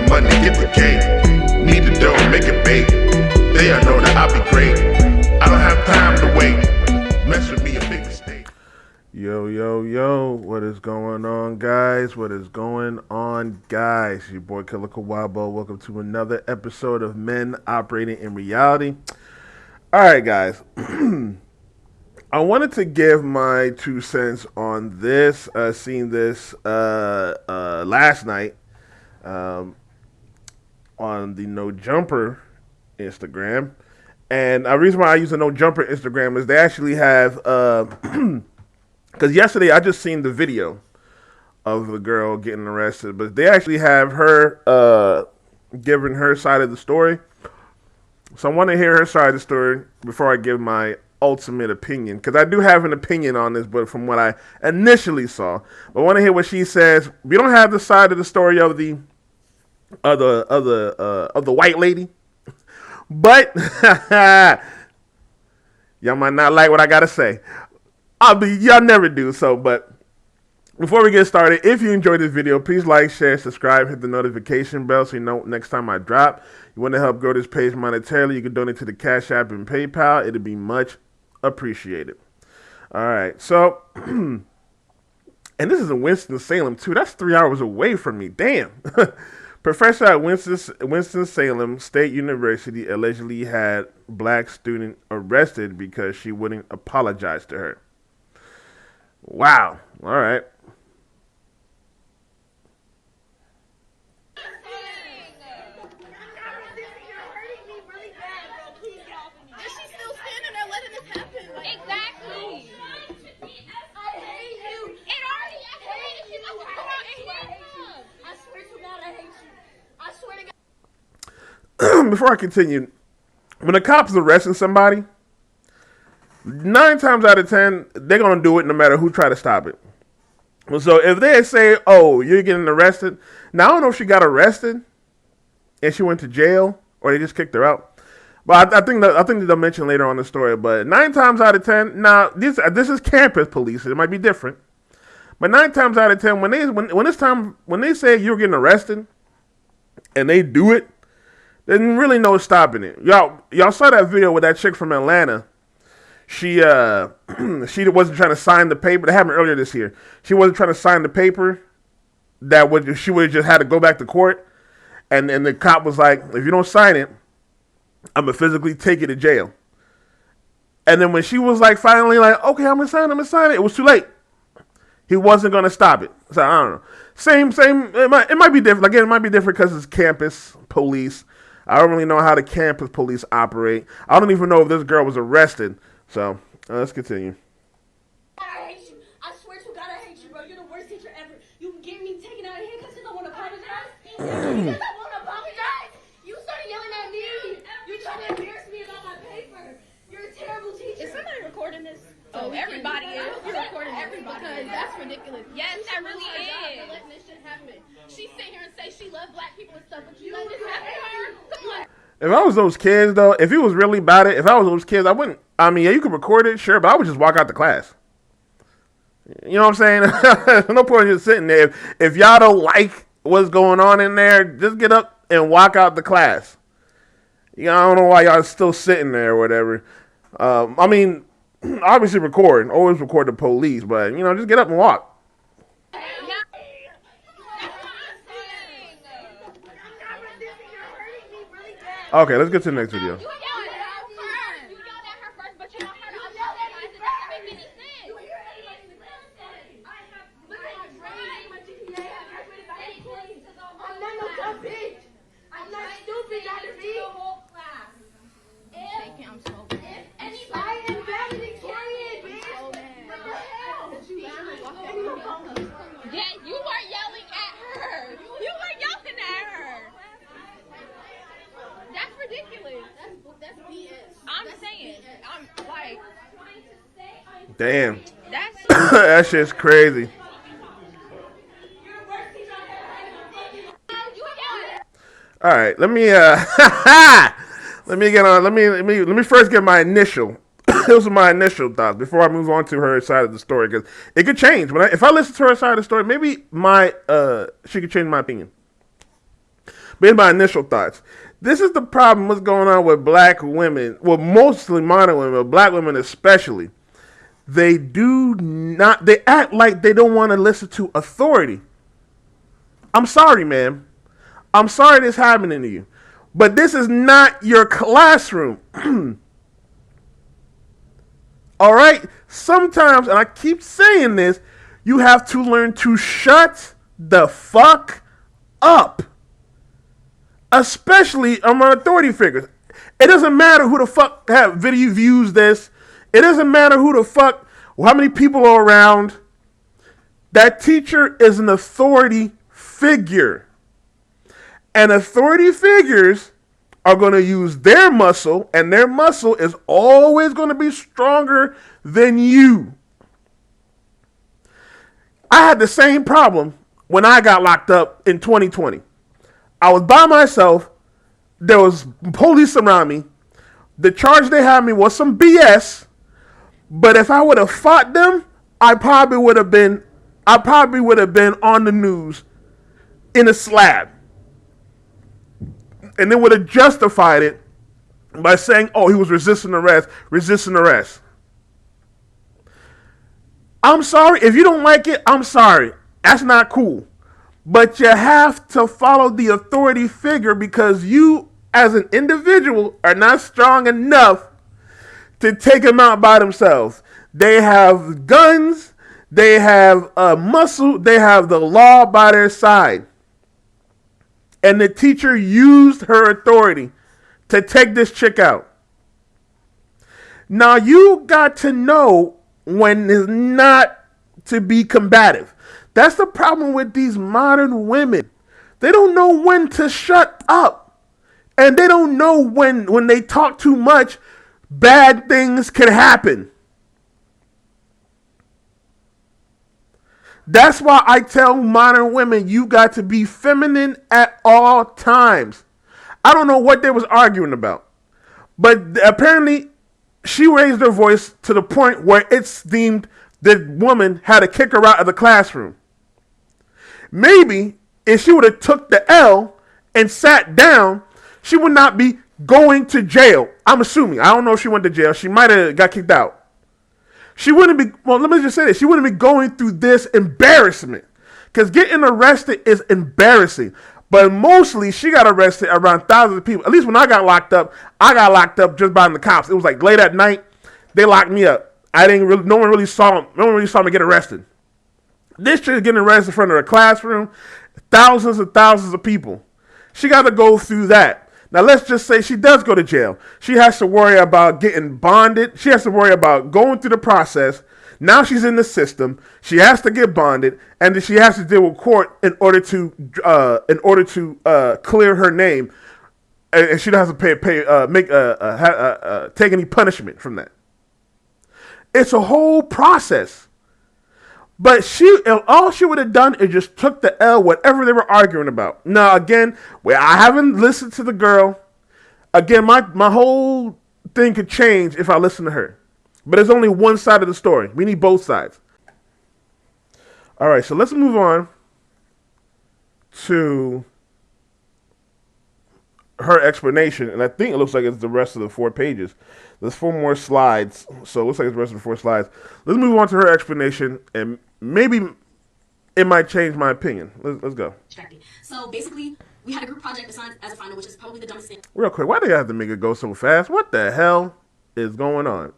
money, get the cake. Need the dough, make it bake. They all know that I'll be great. I don't have time to wait. Mess with me, a big mistake. Yo, what is going on, guys? Your boy Killer Kwadwoamanfoh. Welcome to another episode of Men Operating in Reality. All right, guys. I wanted to give my 2 cents on this. Seen this last night on the No Jumper Instagram. And the reason why I use the No Jumper Instagram is they actually have, because yesterday I just seen the video of the girl getting arrested, but they actually have her giving her side of the story. So I want to hear her side of the story before I give my ultimate opinion, because I do have an opinion on this, but from what I initially saw. But I want to hear what she says. We don't have the side of the story of the white lady, but y'all might not like what I gotta say. Y'all never do so. But before we get started, if you enjoyed this video, please like, share, subscribe, hit the notification bell so you know next time I drop. You want to help grow this page monetarily, you can donate to the Cash App and PayPal. It'd be much appreciated. All right, so, and this is in Winston-Salem, too. That's 3 hours away from me. Damn. Professor at Winston-Salem State University allegedly had black student arrested because she wouldn't apologize to her. Wow. All right. Before I continue, when the cops arresting somebody, 9 times out of 10, they're going to do it no matter who try to stop it. So if they say, oh, you're getting arrested. Now, I don't know if she got arrested and she went to jail or they just kicked her out. But I think they'll mention later on the story. But 9 times out of 10, now, this is campus police. It might be different. But 9 times out of 10, when they say you're getting arrested and they do it, there's really no stopping it. Y'all saw that video with that chick from Atlanta. She wasn't trying to sign the paper. That happened earlier this year. She wasn't trying to sign the paper. She would have just had to go back to court. And the cop was like, if you don't sign it, I'm going to physically take you to jail. And then when she was like, finally like, okay, I'm going to sign it. It was too late. He wasn't going to stop it. So I don't know. Same. It might be different. Again, it might be different because it's campus police. I don't really know how the campus police operate. I don't even know if this girl was arrested. So, let's continue. I hate you. I swear to God, I hate you, bro. You're the worst teacher ever. You can get me taken out of here because you don't want to apologize? Because I want to apologize? You started yelling at me. You trying to embarrass me about my paper. You're a terrible teacher. Is somebody recording this? Oh, everybody is. You're recording everybody. Because that's ridiculous. Yes, that really is. Letting this shit happen. She sit here and say she loves black people and stuff, but you let this happen to her? Come on. If I was those kids, though, if he was really about it, if I was those kids, I wouldn't. I mean, yeah, you could record it, sure, but I would just walk out the class. You know what I'm saying? No point in just sitting there. If y'all don't like what's going on in there, just get up and walk out the class. You know, I don't know why y'all still sitting there or whatever. I mean, obviously always record the police, but, you know, just get up and walk. Okay, let's get to the next video. Damn. That shit's crazy. All right, let me first get my initial. Those are my initial thoughts before I move on to her side of the story, because it could change. If I listen to her side of the story, maybe she could change my opinion. But here's my initial thoughts. This is the problem. What's going on with black women? Well, mostly modern women, but black women especially. They do not. They act like they don't want to listen to authority. I'm sorry, man. I'm sorry this happening to you, but this is not your classroom. All right? Sometimes, and I keep saying this, you have to learn to shut the fuck up. Especially among authority figures. It doesn't matter who the fuck have video views this. It doesn't matter who the fuck, how many people are around. That teacher is an authority figure. And authority figures are going to use their muscle, and their muscle is always going to be stronger than you. I had the same problem when I got locked up in 2020. I was by myself. There was police around me. The charge they had me was some BS. But if I would have fought them, I probably would have been on the news in a slab. And they would have justified it by saying, oh, he was resisting arrest. I'm sorry. If you don't like it, I'm sorry. That's not cool. But you have to follow the authority figure because you, as an individual, are not strong enough to take them out by themselves. They have guns. They have muscle. They have the law by their side. And the teacher used her authority to take this chick out. Now, you got to know when it's not to be combative. That's the problem with these modern women. They don't know when to shut up. And they don't know when they talk too much, bad things can happen. That's why I tell modern women, you got to be feminine at all times. I don't know what they was arguing about. But apparently, she raised her voice to the point where it's deemed the woman had to kick her out of the classroom. Maybe if she would have took the L and sat down, she would not be going to jail. I'm assuming. I don't know if she went to jail. She might have got kicked out. She wouldn't be, well, let me just say this. She wouldn't be going through this embarrassment. Because getting arrested is embarrassing. But mostly, she got arrested around thousands of people. At least when I got locked up just by the cops. It was like late at night. They locked me up. No one really saw me get arrested. This chick is getting arrested in front of her classroom. Thousands and thousands of people. She got to go through that. Now, let's just say she does go to jail. She has to worry about getting bonded. She has to worry about going through the process. Now she's in the system. She has to get bonded, and then she has to deal with court in order to clear her name, and she doesn't have to take any punishment from that. It's a whole process. But all she would have done is just took the L, whatever they were arguing about. Now, again, I haven't listened to the girl. Again, my whole thing could change if I listen to her. But there's only one side of the story. We need both sides. All right, so let's move on to her explanation. And I think it looks like it's the rest of the 4 pages. There's 4 more slides, so it looks like it's the rest of the 4 slides. Let's move on to her explanation, and maybe it might change my opinion. Let's go. So basically, we had a group project assigned as a final, which is probably the dumbest thing. Real quick, why do you have to make it go so fast? What the hell is going on?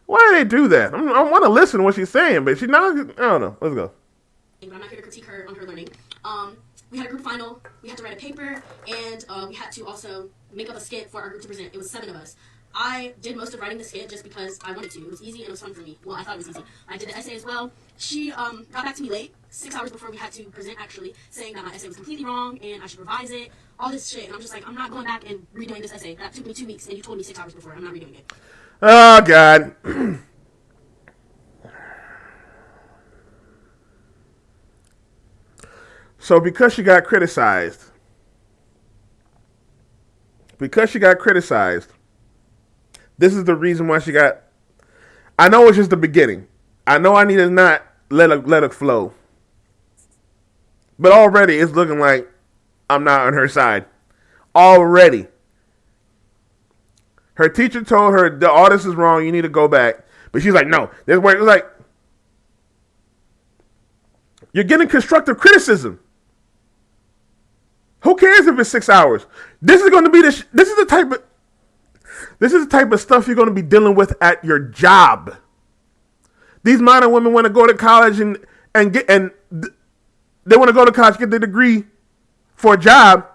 Why do they do that? I want to listen to what she's saying, but I don't know. Let's go. But I'm not here to critique her on her learning. We had a group final. We had to write a paper, and we had to also make up a skit for our group to present. It was 7 of us. I did most of writing the skit just because I wanted to. It was easy and it was fun for me. Well, I thought it was easy. I did the essay as well. She got back to me late, 6 hours before we had to present, actually, saying that my essay was completely wrong and I should revise it, all this shit. And I'm just like, I'm not going back and redoing this essay. That took me 2 weeks, and you told me 6 hours before. I'm not redoing it. Oh, God. So because she got criticized, this is the reason why she got, I know it's just the beginning. I know I need to not let it flow. But already it's looking like I'm not on her side. Already. Her teacher told her, all this is wrong, you need to go back. But she's like, no. This way, it's like, you're getting constructive criticism. Who cares if it's 6 hours? This is going to be this is the type of stuff you're going to be dealing with at your job. These modern women want to go to college and they want to go to college, get their degree for a job.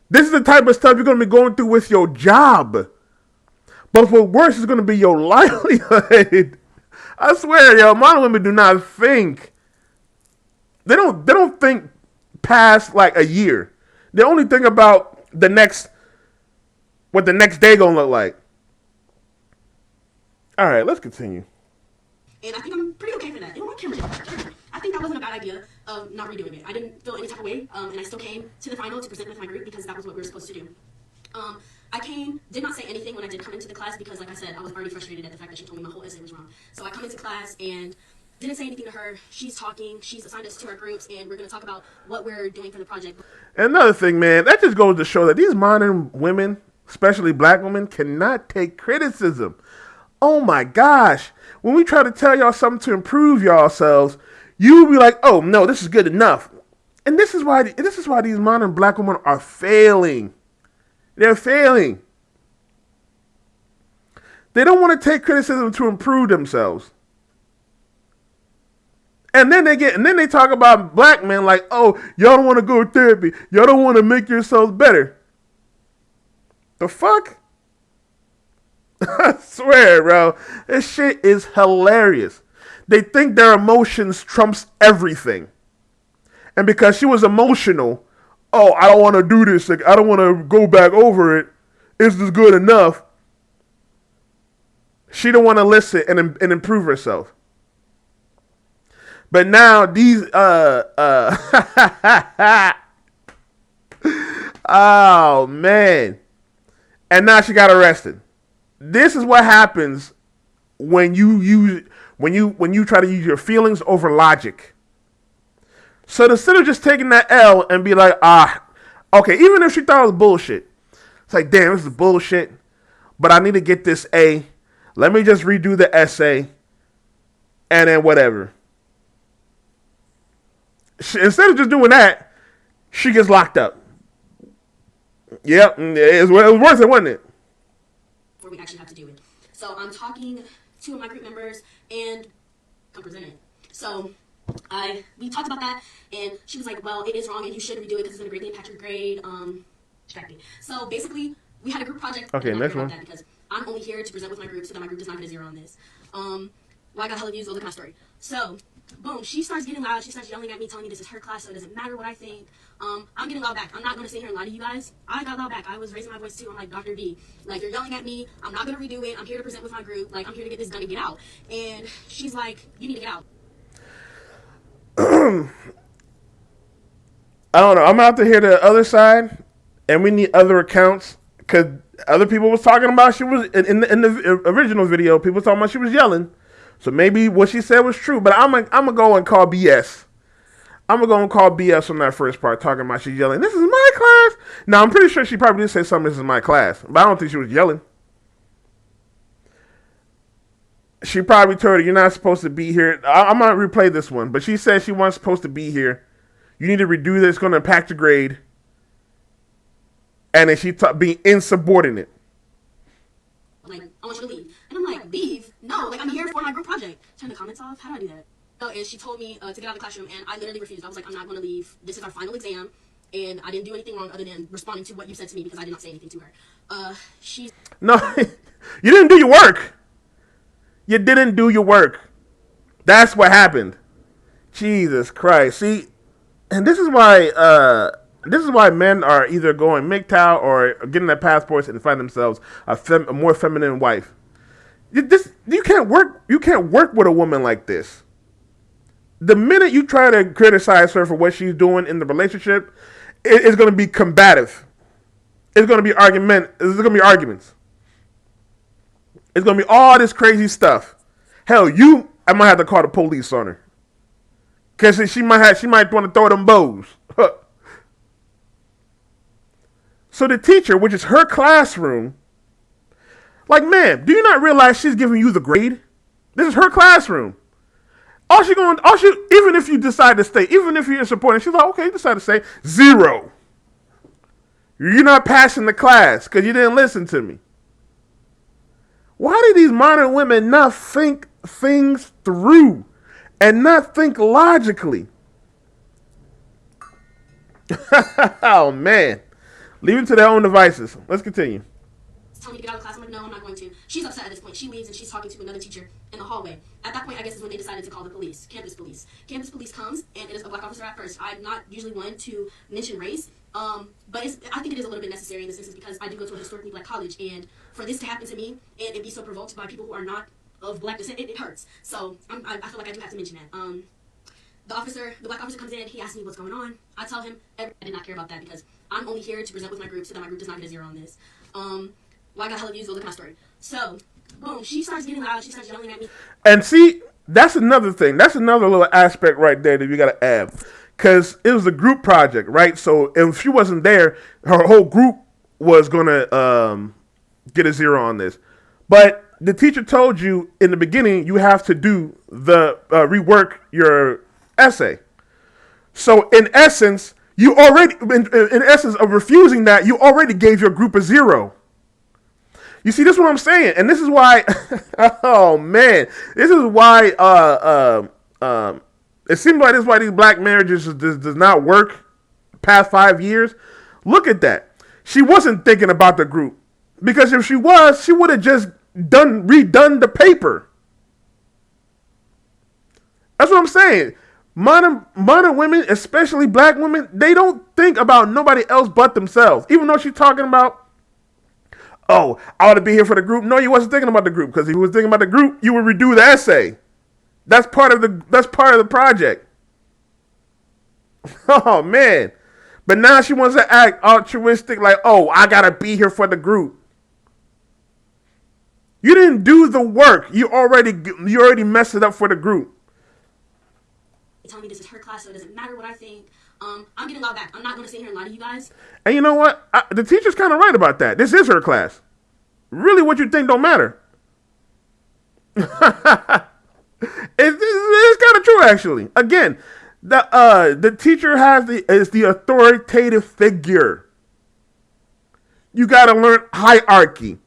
This is the type of stuff you're going to be going through with your job. But what's worse is going to be your livelihood. I swear, yo, modern women do not think. They don't think past like a year. They only think about what the next day gonna look like. All right, let's continue. And I think I'm pretty okay for that. I think that wasn't a bad idea of not redoing it. I didn't feel any type of way, and I still came to the final to present with my group because that was what we were supposed to do. I did not say anything when I did come into the class because, like I said, I was already frustrated at the fact that she told me my whole essay was wrong. So I come into class and didn't say anything to her. She's talking. She's assigned us to our groups, and we're going to talk about what we're doing for the project. Another thing, man, that just goes to show that these modern women, especially black women, cannot take criticism. Oh my gosh. When we try to tell y'all something to improve yourselves, you be like, oh no, this is good enough. And this is why these modern black women are failing. They're failing. They don't want to take criticism to improve themselves. And then they talk about black men like, oh, y'all don't want to go to therapy. Y'all don't want to make yourselves better. The fuck? I swear, bro. This shit is hilarious. They think their emotions trumps everything. And because she was emotional, oh, I don't want to do this. Like, I don't want to go back over it. Is this good enough? She don't want to listen and improve herself. But now these oh man. And now she got arrested. This is what happens when you try to use your feelings over logic. So instead of just taking that L and be like, okay, even if she thought it was bullshit, it's like, damn, this is bullshit, but I need to get this A. Let me just redo the essay and then whatever. Instead of just doing that, she gets locked up. Yep, it was worth it, wasn't it? Where we actually have to do it. So I'm talking to my group members and come present it. So we talked about that, and she was like, well, it is wrong and you should redo it because it's going to greatly impact your grade. So basically, we had a group project. Okay, next one. Because I'm only here to present with my group so that my group does not get a 0 on this. Well, I got hella views, go look at my story. So, boom, she starts getting loud. She starts yelling at me, telling me this is her class, so it doesn't matter what I think. I'm getting loud back. I'm not going to sit here and lie to you guys. I got loud back. I was raising my voice too. I'm like, Dr. B, like, you're yelling at me. I'm not going to redo it. I'm here to present with my group. Like, I'm here to get this done and get out. And she's like, you need to get out. I don't know. I'm out to hear the other side, and we need other accounts because other people was talking about she was in the original video. People was talking about she was yelling, so maybe what she said was true. But I'm gonna go and call BS. I'm gonna go and call BS on that first part, talking about she's yelling. This is my class. Now I'm pretty sure she probably did say something. This is my class, but I don't think she was yelling. She probably told her, you're not supposed to be here. I'm going to replay this one. But she said she wasn't supposed to be here. You need to redo this. It's going to impact your grade. And then she being insubordinate. Like, I want you to leave. And I'm like, leave? No, like, I'm here for my group project. Turn the comments off? How do I do that? Oh, and she told me to get out of the classroom, and I literally refused. I was like, I'm not going to leave. This is our final exam, and I didn't do anything wrong other than responding to what you said to me because I did not say anything to her. No, you didn't do your work. You didn't do your work. That's what happened. Jesus Christ. See, and this is why men are either going MGTOW or getting their passports and find themselves a more feminine wife. You can't work with a woman like this. The minute you try to criticize her for what she's doing in the relationship, it's going to be combative. It's going to be arguments. It's going to be all this crazy stuff. Hell, I might have to call the police on her. Because she might want to throw them bows. So the teacher, which is her classroom, like, man, do you not realize she's giving you the grade? This is her classroom. Even if you decide to stay, even if you're supporting, she's like, okay, you decide to stay, 0. You're not passing the class because you didn't listen to me. Why do these modern women not think things through and not think logically? Oh, man. Leave it to their own devices. Let's continue. Tell me to get out of class. I'm like, no, I'm not going to. She's upset at this point. She leaves and she's talking to another teacher in the hallway. At that point, I guess is when they decided to call the police, campus police. Campus police comes, and it is a black officer at first. I'm not usually one to mention race, but I think it is a little bit necessary in this instance because I do go to a historically black college, and for this to happen to me and it be so provoked by people who are not of black descent, it hurts. So I feel like I do have to mention that. The black officer comes in, he asks me what's going on. I tell him I did not care about that because I'm only here to present with my group so that my group does not get a 0 on this. Well, I got hella views, go look at my story. So, boom, she starts getting loud, she starts yelling at me. And see, that's another thing. That's another little aspect right there that you got to add. Because it was a group project, right? So if she wasn't there, her whole group was going to get a 0 on this. But the teacher told you in the beginning you have to do the rework your essay. So in essence, you already, in essence of refusing that, you already gave your group a 0. You see, this is what I'm saying, and this is why. Oh man, this is why. It seems like this is why these black marriages does not work past 5 years. Look at that. She wasn't thinking about the group because if she was, she would have just redone the paper. That's what I'm saying. Modern women, especially black women, they don't think about nobody else but themselves. Even though she's talking about, oh, I ought to be here for the group. No, you wasn't thinking about the group because if you was thinking about the group, you would redo the essay. That's part of the project. Oh man. But now she wants to act altruistic like, oh, I gotta be here for the group. You didn't do the work. You already messed it up for the group. They tell me this is her class, so it doesn't matter what I think. I'm getting loud back. I'm not going to sit here and lie to you guys. And you know what? The teacher's kind of right about that. This is her class. Really, what you think don't matter. It's kind of true, actually. Again, the teacher is the authoritative figure. You got to learn hierarchy.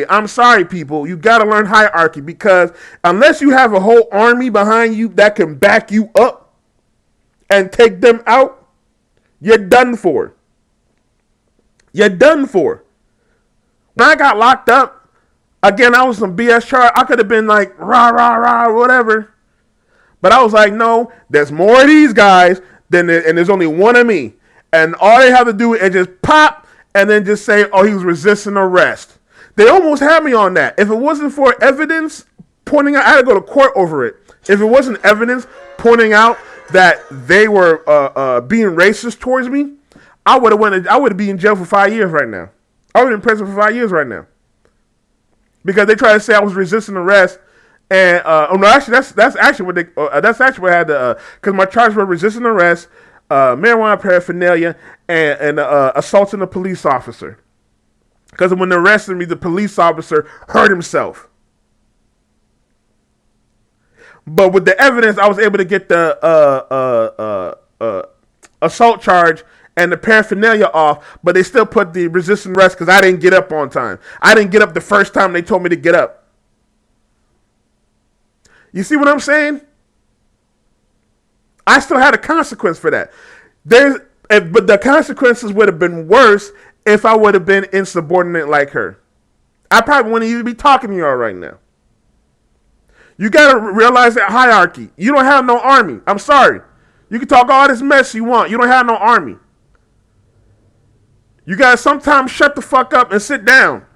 I'm sorry, people. You got to learn hierarchy because unless you have a whole army behind you that can back you up and take them out, you're done for. When I got locked up, again, I was some BS charge. I could have been like, rah, rah, rah, whatever. But I was like, no, there's more of these guys and there's only one of me. And all they have to do is just pop and then just say, oh, he was resisting arrest. They almost had me on that. If it wasn't for evidence pointing out, I had to go to court over it. If it wasn't evidence pointing out that they were being racist towards me, I would be in jail for 5 years right now. I would be in prison for 5 years right now. Because they tried to say I was resisting arrest, and that's actually what I had to, because my charges were resisting arrest, marijuana paraphernalia, and assaulting a police officer. Because when they arrested me, the police officer hurt himself. But with the evidence, I was able to get the assault charge and the paraphernalia off, but they still put the resisting arrest because I didn't get up on time. I didn't get up the first time they told me to get up. You see what I'm saying? I still had a consequence for that. But the consequences would have been worse if I would have been insubordinate like her. I probably wouldn't even be talking to y'all right now. You got to realize that hierarchy. You don't have no army. I'm sorry. You can talk all this mess you want. You don't have no army. You got to sometimes shut the fuck up and sit down.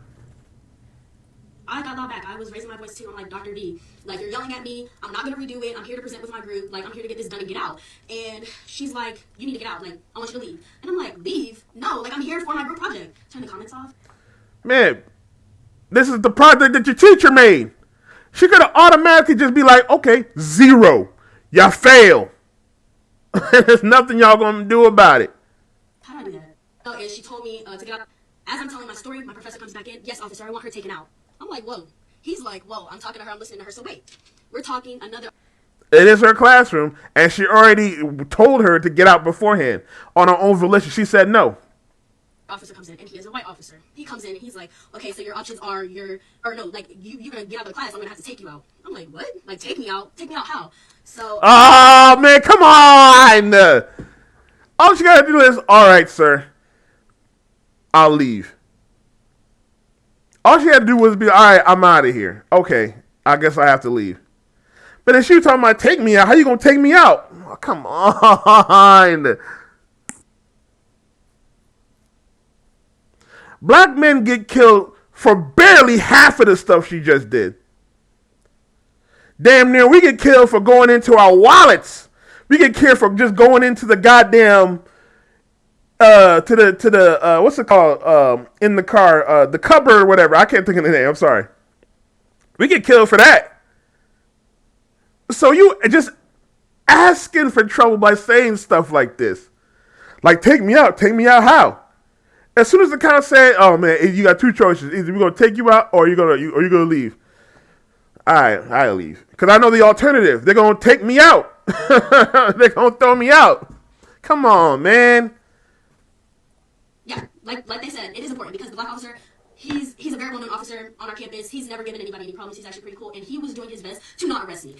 I got that back. I was raising my voice too. I'm like, Dr. D, like, you're yelling at me. I'm not going to redo it. I'm here to present with my group. Like, I'm here to get this done and get out. And she's like, you need to get out. Like, I want you to leave. And I'm like, leave? No, like, I'm here for my group project. Turn the comments off. Man, this is the project that your teacher made. She could have automatically just be like, okay, 0. Y'all fail. There's nothing y'all going to do about it. How do I do that? Oh, and she told me to get out. As I'm telling my story, my professor comes back in. Yes, officer, I want her taken out. I'm like, whoa. He's like, whoa. I'm talking to her. I'm listening to her. So wait, we're talking another. It is her classroom, and she already told her to get out beforehand on her own volition. She said no. Officer comes in, and he is a white officer. He comes in, and he's like, okay, so your options are you're gonna get out of the class. I'm gonna have to take you out. I'm like, what? Like, take me out? Take me out how? So. Oh man, come on! All you gotta do is, all right, sir. I'll leave. All she had to do was be, all right, I'm out of here. Okay, I guess I have to leave. But then she was talking about take me out. How you gonna take me out? Oh, come on. Black men get killed for barely half of the stuff she just did. Damn near, we get killed for going into our wallets. We get killed for just going into the goddamn to the what's it called in the car, the cupboard or whatever. I can't think of the name. I'm sorry. We get killed for that. So you just asking for trouble by saying stuff like this. Like, take me out. Take me out how? As soon as the cop said, oh man, you got two choices. Either we're gonna take you out or you're gonna leave. Alright, I'll leave. Because I know the alternative. They're gonna take me out. They're gonna throw me out. Come on, man. Yeah, like they said, it is important because the black officer, he's a very well-known officer on our campus. He's never given anybody any problems. He's actually pretty cool, and he was doing his best to not arrest me.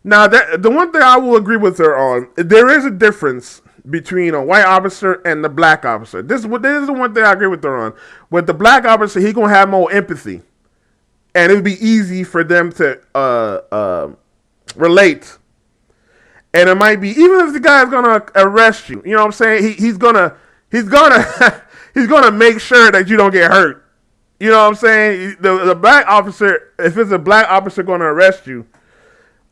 Now, the one thing I will agree with her on, there is a difference between a white officer and the black officer. This is the one thing I agree with her on. With the black officer, he gonna have more empathy, and it would be easy for them to relate. And it might be, even if the guy's gonna arrest you, you know what I'm saying? He's gonna he's gonna make sure that you don't get hurt. You know what I'm saying? The black officer, if it's a black officer gonna arrest you,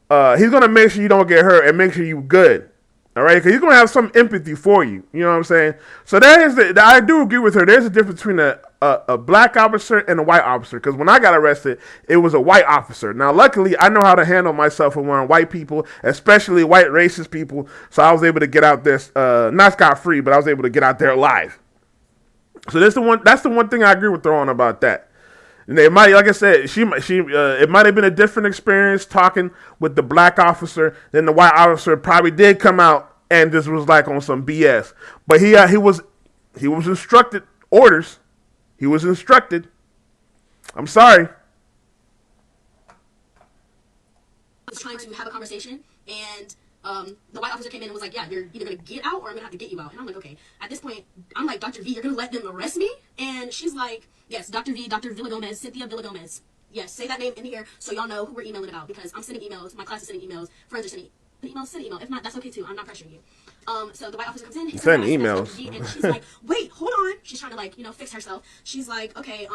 he's gonna make sure you don't get hurt and make sure you're good. All right, because he's gonna have some empathy for you. You know what I'm saying? So that is I do agree with her. There's a difference between a black officer and a white officer. Because when I got arrested, it was a white officer. Now, luckily, I know how to handle myself around white people, especially white racist people. So I was able to get out this not scot-free, but I was able to get out there alive. So that's the one thing I agree with her on about that. And it might, like I said, it might have been a different experience talking with the black officer than the white officer probably did come out and just was like on some BS. But he was instructed orders. He was instructed. I'm sorry. I was trying to have a conversation, and the white officer came in and was like, yeah, you're either going to get out or I'm going to have to get you out. And I'm like, okay. At this point, I'm like, Dr. V, you're going to let them arrest me? And she's like, yes, Dr. V, Dr. Villagomez, Cynthia Villagomez. Yes, say that name in here so y'all know who we're emailing about, because I'm sending emails, my class is sending emails, friends are sending emails, send an email. If not, that's okay too. I'm not pressuring you. So the white officer comes in, send emails, and she's like, wait, hold on. She's trying to fix herself. She's like, okay,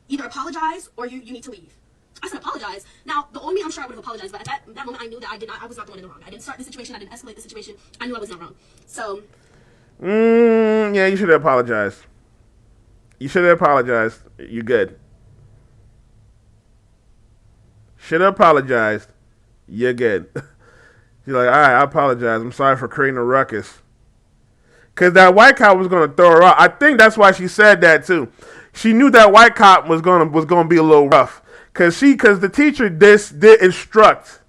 either apologize or you need to leave. I said apologize. Now, the only me, I'm sure I would have apologized, but at that moment I knew that I was not the one in the wrong. I didn't start the situation, I didn't escalate the situation. I knew I was not wrong. So yeah, you should have apologized. You should have apologized. You good. Should have apologized. You're good. She's like, all right, I apologize. I'm sorry for creating a ruckus. Because that white cop was going to throw her out. I think that's why she said that, too. She knew that white cop was going to be a little rough. Because the teacher did instruct,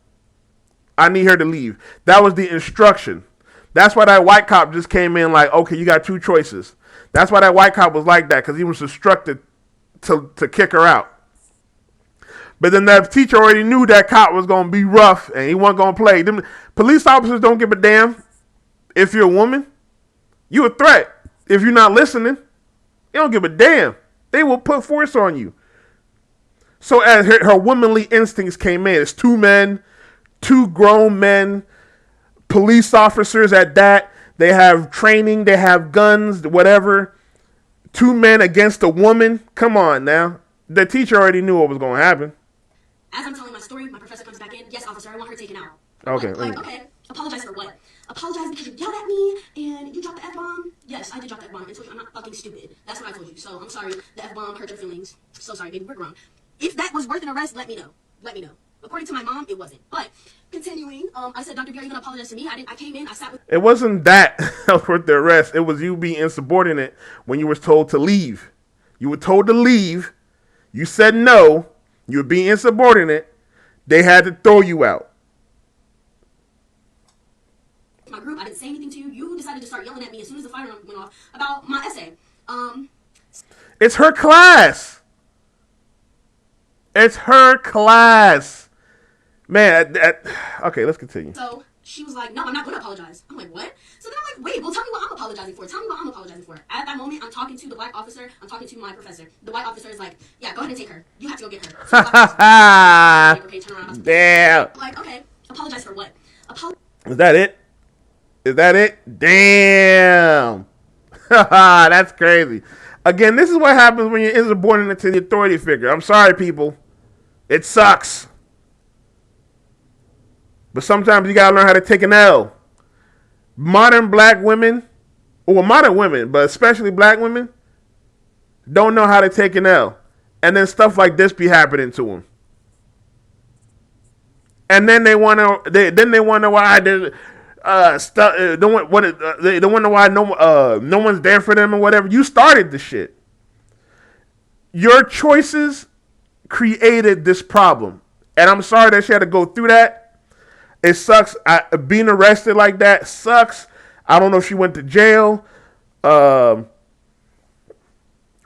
I need her to leave. That was the instruction. That's why that white cop just came in like, okay, you got two choices. That's why that white cop was like that, because he was instructed to kick her out. But then that teacher already knew that cop was going to be rough and he wasn't going to play. Them police officers don't give a damn if you're a woman. You a threat. If you're not listening, they don't give a damn. They will put force on you. So as her womanly instincts came in, it's two grown men, police officers at that. They have training, they have guns, whatever. Two men against a woman. Come on now. The teacher already knew what was going to happen. As I'm telling my story, my professor comes back in. Yes, officer, I want her taken out. Okay. Okay. Apologize for what? Apologize because you yelled at me and you dropped the F-bomb? Yes, I did drop the F-bomb. I told you I'm not fucking stupid. That's what I told you. So I'm sorry. The F-bomb hurt your feelings. So sorry, baby. We're grown. If that was worth an arrest, let me know. Let me know. According to my mom, it wasn't. But continuing, I said, Dr. B, are you going to apologize to me? I came in, I sat with... It wasn't that worth the arrest. It was you being insubordinate when you were told to leave. You were told to leave. You said no. You were being insubordinate. They had to throw you out. My group, I didn't say anything to you. You decided to start yelling at me as soon as the fire went off about my essay. It's her class. It's her class. Man, okay, let's continue. So she was like, no, I'm not going to apologize. I'm like, what? So then I'm like, wait, well, tell me what I'm apologizing for. Tell me what I'm apologizing for. At that moment, I'm talking to the black officer. I'm talking to my professor. The white officer is like, yeah, go ahead and take her. You have to go get her. So the black officer, like, okay, turn around. Damn. Like, okay, apologize for what? Is that it? Is that it? Damn. That's crazy. Again, this is what happens when you're insubordinate to the authority figure. I'm sorry, people. It sucks. But sometimes you gotta learn how to take an L. Modern black women, or modern women, but especially black women, don't know how to take an L. And then stuff like this be happening to them. And then they wonder why they wonder why no one's there for them or whatever. You started the shit. Your choices created this problem, and I'm sorry that she had to go through that. It sucks. Being arrested like that sucks. I don't know if she went to jail, but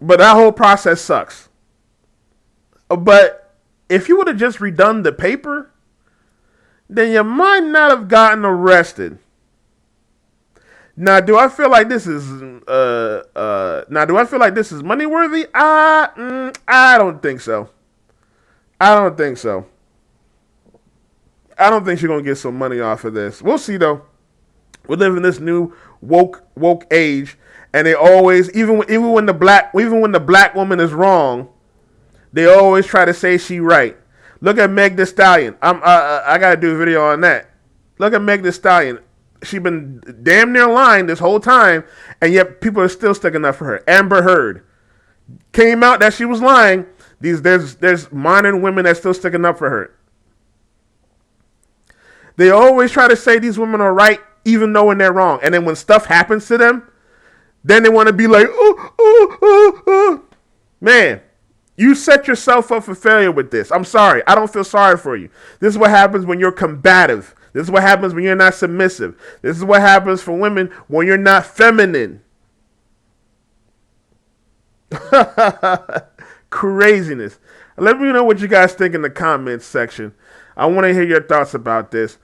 that whole process sucks. But if you would have just redone the paper, then you might not have gotten arrested. Now, do I feel like this is money worthy? I don't think so. I don't think so. I don't think she's gonna get some money off of this. We'll see though. We live in this new woke age, and they always, even when the black woman is wrong, they always try to say she right. Look at Meg Thee Stallion. I gotta do a video on that. Look at Meg Thee Stallion. She been damn near lying this whole time, and yet people are still sticking up for her. Amber Heard came out that she was lying. There's modern women that still sticking up for her. They always try to say these women are right, even though when they're wrong. And then when stuff happens to them, then they want to be like, Man, you set yourself up for failure with this. I'm sorry. I don't feel sorry for you. This is what happens when you're combative. This is what happens when you're not submissive. This is what happens for women when you're not feminine. Craziness. Let me know what you guys think in the comments section. I want to hear your thoughts about this.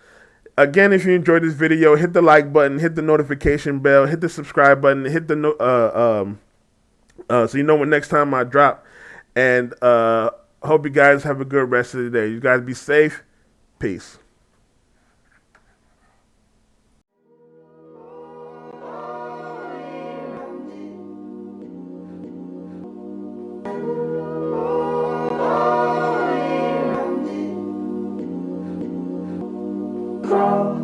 Again, if you enjoyed this video, hit the like button, hit the notification bell, hit the subscribe button, hit the so you know when next time I drop. And hope you guys have a good rest of the day. You guys be safe. Peace.